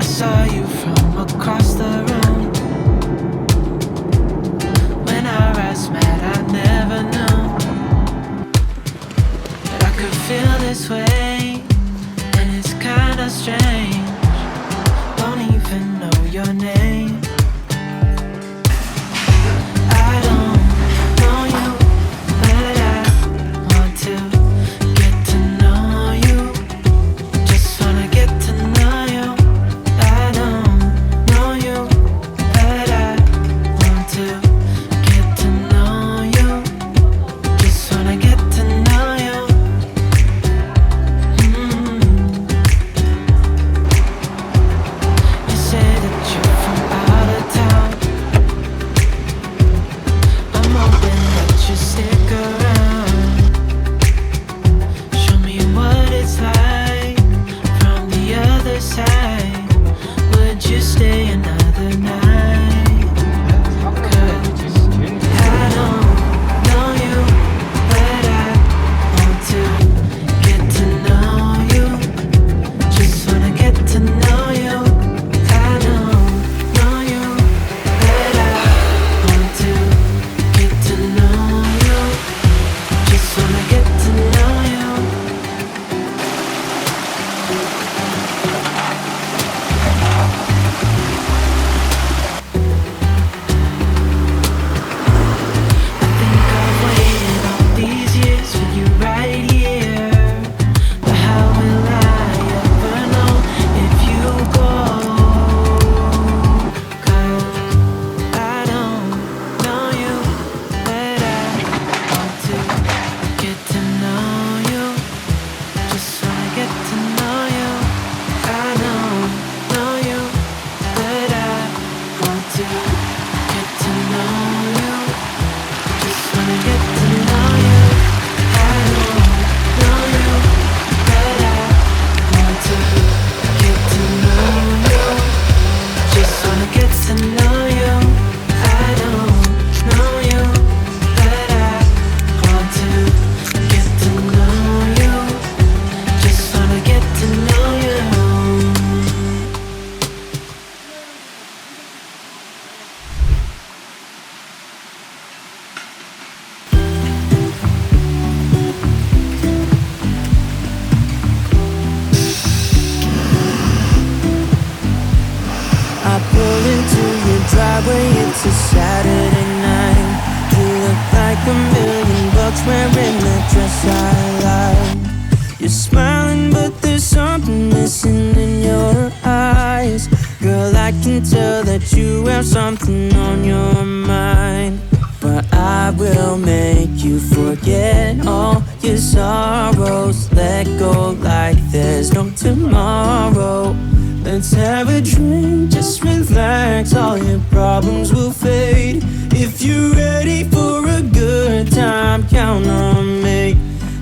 saw you from across the room. When our eyes met, I never knew that I could feel this way, and it's kinda strange. Don't even know your name. I don't know you, but I want to get to know you. Just wanna get to know you. I don't know you, but I want to get to know you. Just wanna get to know you. You say that you're from out of town. I'm hoping that you stick around. Show me what it's like from the other side. Would you stay another night? 'Cause I don't know you, but I want to get to know you. Just wanna get to know you. I don't know you, but I want to get to know you. Just wanna get to know you. I think I've waited all these years for you right here. But how will I ever know if you go? 'Cause I don't know you, but I want to get to know you. Just wanna get to know you. I don't know you, but I want to get to know you. Just wanna get to know you. I don't know you, but I want to get to know you. Just wanna get to know you. I don't know you, but I want to get to know you. Just wanna get to know you. I pull into your driveway, it's a Saturday night. You look like $1,000,000 wearing that dress I like. You're smiling, but there's something missing in your eyes. Girl, I can tell that you have something on your mind. But I will make you forget all your sorrows. Let go like there's no tomorrow. Let's have a drink, just relax, all your problems will fade. If you're ready for a good time, count on me.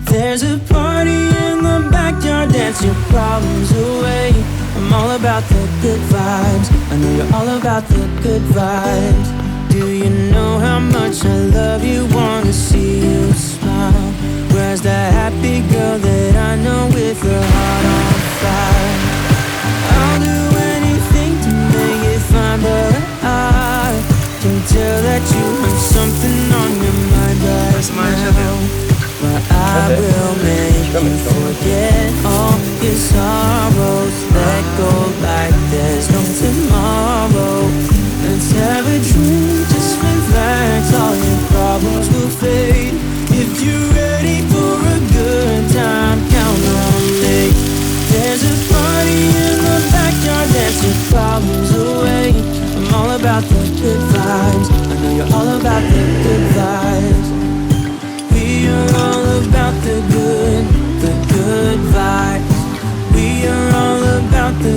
There's a party in the backyard, dance your problems away. I'm all about the good vibes, I know you're all about the good vibes. Do you know how much I love you, wanna see you smile? Where's that happy girl that I know with her heart on fire? I'll do anything to make it fine, but I can tell that you have something on your mind right now. But I will make you forget all your sorrows. Let go like there's no tomorrow. Let's have a drink, just relax, all your problems will fade. If you're ready for a good time, count on me. There's a party in the backyard, dance your problems away. I'm all about the good vibes, I know you're all about the good vibes. We are all about the good vibes. We are all about the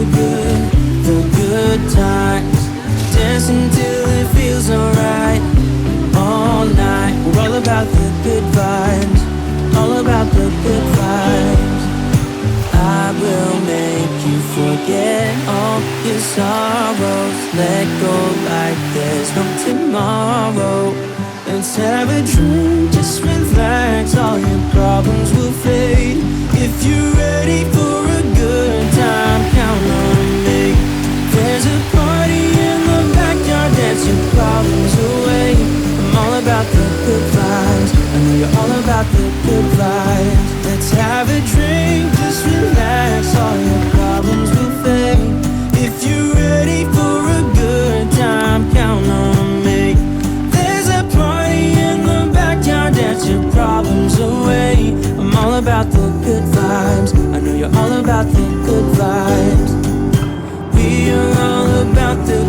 good times. Dancing till it feels alright, all night. We're all about the good vibes, all about the good vibes. I will make you forget all your sorrows. Let go like there's no tomorrow. And Let's have a drink, just relax, all your problems will fade. If you're ready for a good time, count on me. There's a party in the backyard, dance your problems away. I'm all about the good vibes, I know you're all about the good vibes. Let's have a drink, just relax, all your problems will fade. If you're ready for a good time, count on me. There's a party in the backyard, dance your problems away. I'm all about the good vibes, I know you're all about the good vibes. We are all about the